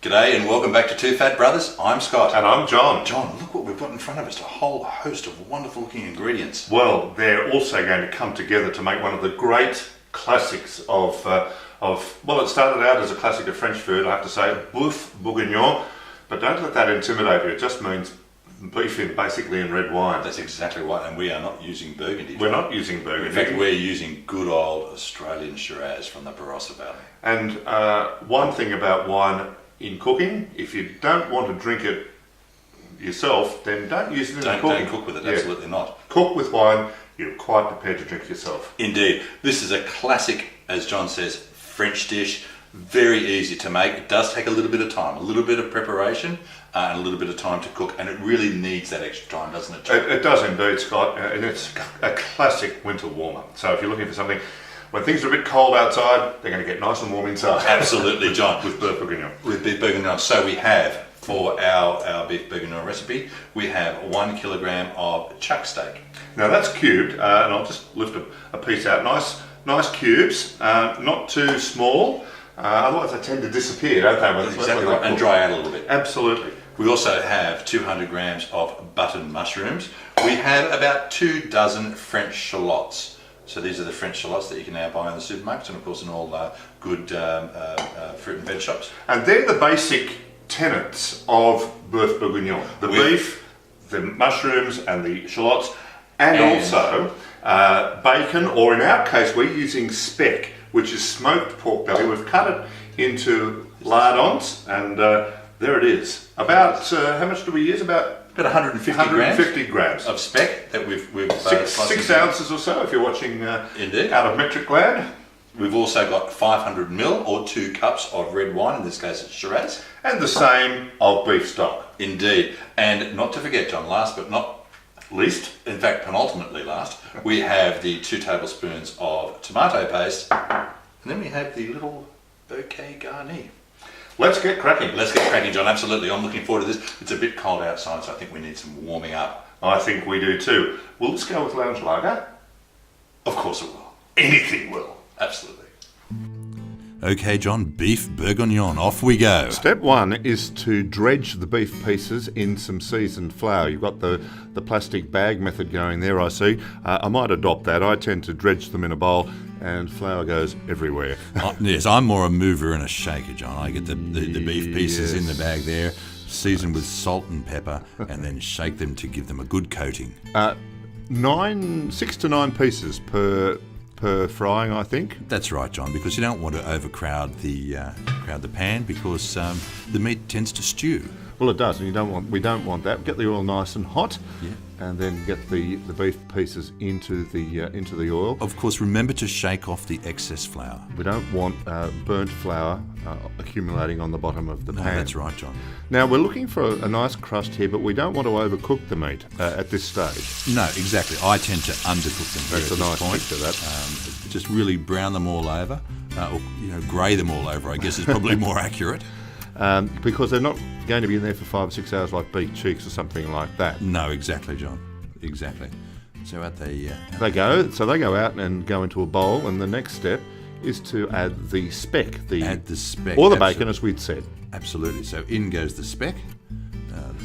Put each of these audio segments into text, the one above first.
G'day and welcome back to Two Fat Brothers. I'm Scott. And I'm John. John, look what we've got in front of us, a whole host of wonderful looking ingredients. Well, they're also going to come together to make one of the great classics of it started out as a classic of French food, I have to say, Boeuf Bourguignon, but don't let that intimidate you. It just means beef basically in red wine. That's exactly right, and we are not using Burgundy. We're not using Burgundy. In fact, we're using good old Australian Shiraz from the Barossa Valley. And one thing about wine in cooking, if you don't want to drink it yourself, then don't use it in cooking. Don't cook with it, absolutely not. Cook with wine, you're quite prepared to drink yourself. Indeed. This is a classic, as John says, French dish. Very easy to make. It does take a little bit of time, a little bit of preparation, and a little bit of time to cook, and it really needs that extra time, doesn't it, John? It does indeed, Scott, and it's a classic winter warmer. So if you're looking for something, when things are a bit cold outside, they're going to get nice and warm inside. Absolutely, John. With Boeuf Bourguignon. With beef bourguignon. So we have, for our beef bourguignon recipe, we have 1 kilogram of chuck steak. Now that's cubed, and I'll just lift a piece out. Nice cubes, not too small. Otherwise they tend to disappear, don't they? That's exactly right, and dry out a little bit. Absolutely. We also have 200 grams of button mushrooms. We have about 2 dozen French shallots. So these are the French shallots that you can now buy in the supermarkets and of course in all good fruit and veg shops. And they're the basic tenets of Boeuf Bourguignon. The beef, the mushrooms and the shallots, and also bacon, or in our case we're using speck, which is smoked pork belly. We've cut it into lardons, and there it is. About, how much do we use? About 150 grams of speck that we've 6 ounces or so if you're watching Indeed. Out of metric land. We've also got 500 ml or 2 cups of red wine, in this case it's Shiraz. And the same of beef stock. Indeed. And not to forget, John, last but not least, in fact penultimately last, we have the 2 tablespoons of tomato paste, and then we have the little bouquet garni. Let's get cracking. Let's get cracking, John, absolutely. I'm looking forward to this. It's a bit cold outside, so I think we need some warming up. I think we do too. Well, let's go with lounge lager. Of course it will. Anything will. Absolutely. Okay, John, beef bourguignon, off we go. Step 1 is to dredge the beef pieces in some seasoned flour. You've got the plastic bag method going there, I see. I might adopt that. I tend to dredge them in a bowl and flour goes everywhere. Yes, I'm more a mover and a shaker, John. I get the beef pieces in the bag there, seasoned with salt and pepper, and then shake them to give them a good coating. 6 to 9 pieces per frying, I think. That's right, John, because you don't want to overcrowd the pan, because the meat tends to stew. Well, it does, and we don't want that. Get the oil nice and hot, and then get the beef pieces into the oil. Of course, remember to shake off the excess flour. We don't want burnt flour accumulating on the bottom of the pan. That's right, John. Now, we're looking for a nice crust here, but we don't want to overcook the meat at this stage. No, exactly. I tend to undercook them here. That's a nice picture, that. Just really brown them all over, or grey them all over, I guess is probably more accurate. Because they're not going to be in there for 5 or 6 hours like beef cheeks or something like that. No, exactly, John. Exactly. So they go out and go into a bowl, and the next step is to add the speck, or the bacon, as we'd said. Absolutely. So in goes the speck.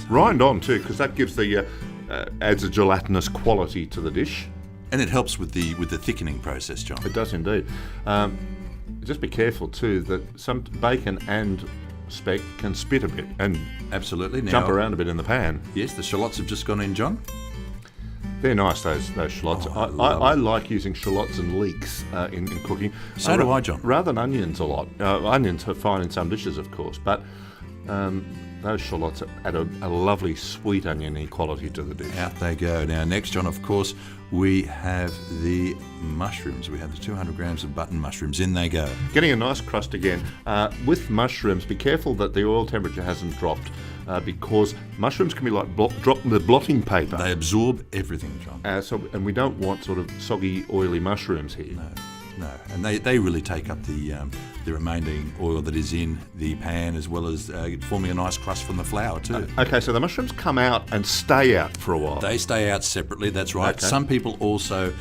Rind on too, because that gives adds a gelatinous quality to the dish, and it helps with the thickening process, John. It does indeed. Just be careful too that some bacon and speck can spit a bit and absolutely jump around a bit in the pan. Yes, the shallots have just gone in, John. They're nice, those shallots. I like using shallots and leeks in cooking. So do I, John. Rather than onions a lot. Onions are fine in some dishes, of course, but those shallots add a lovely sweet oniony quality to the dish. Out they go. Now next, John, of course, we have the mushrooms. We have the 200 grams of button mushrooms. In they go. Getting a nice crust again. With mushrooms, be careful that the oil temperature hasn't dropped, because mushrooms can be like the blotting paper. They absorb everything, John. And we don't want sort of soggy, oily mushrooms here. No, and they really take up the remaining oil that is in the pan, as well as forming a nice crust from the flour too. Okay, so the mushrooms come out and stay out for a while. They stay out separately, that's right. Okay. Some people also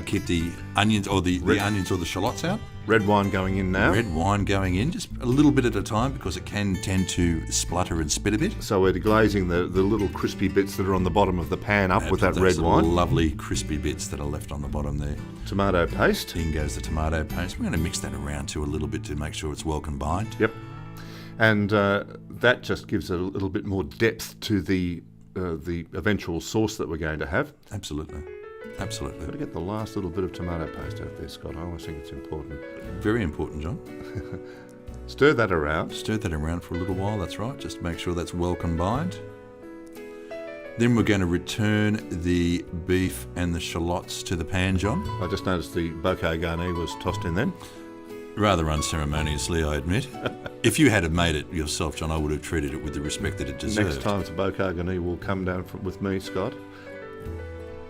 keep the onions or the onions or the shallots out. Red wine going in now. Red wine going in, just a little bit at a time because it can tend to splutter and spit a bit. So we're deglazing the little crispy bits that are on the bottom of the pan up with that red wine. Lovely crispy bits that are left on the bottom there. Tomato paste. In goes the tomato paste. We're going to mix that around too a little bit to make sure it's well combined. Yep. And that just gives a little bit more depth to the eventual sauce that we're going to have. Absolutely. Absolutely. Got to get the last little bit of tomato paste out there, Scott. I always think it's important. Very important, John. Stir that around. Stir that around for a little while, that's right. Just make sure that's well combined. Then we're going to return the beef and the shallots to the pan, John. I just noticed the bouquet garni was tossed in then. Rather unceremoniously, I admit. If you had have made it yourself, John, I would have treated it with the respect that it deserved. Next time the bouquet garni will come down with me, Scott.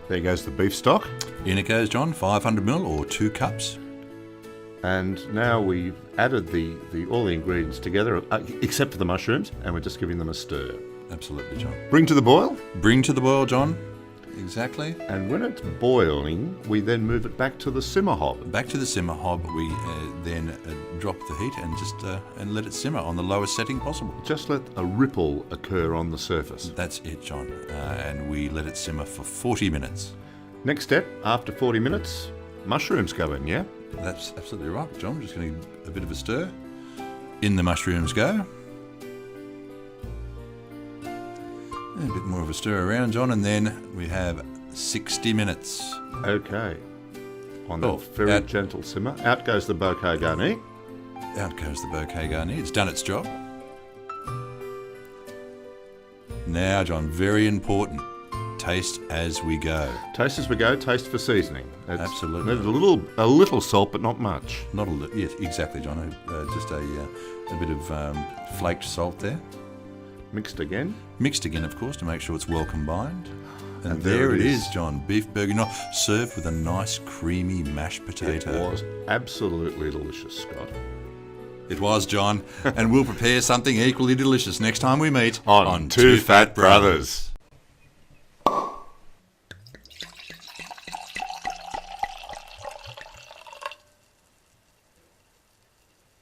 There goes the beef stock. In it goes, John, 500ml or 2 cups. And now we've added all the ingredients together, except for the mushrooms, and we're just giving them a stir. Absolutely, John. Bring to the boil. Bring to the boil, John. Exactly. And when it's boiling, we then move it back to the simmer hob. Back to the simmer hob, we then drop the heat and just and let it simmer on the lowest setting possible. Just let a ripple occur on the surface. That's it, John. And we let it simmer for 40 minutes. Next step, after 40 minutes, mushrooms go in, yeah? That's absolutely right, John. Just going to give a bit of a stir. In the mushrooms go. A bit more of a stir around, John, and then we have 60 minutes. Okay. On that very gentle simmer. Out goes the bouquet garni. Out goes the bouquet garni. It's done its job. Now, John, very important. Taste as we go. Taste as we go. Taste for seasoning. Absolutely. A little salt, but not much. Not a little. Yes, exactly, John. Just a bit of flaked salt there. Mixed again. Mixed again, of course, to make sure it's well combined. And there it is, John. Beef bourguignon, served with a nice creamy mashed potato. It was absolutely delicious, Scott. It was, John. And we'll prepare something equally delicious next time we meet on Two Fat Brothers.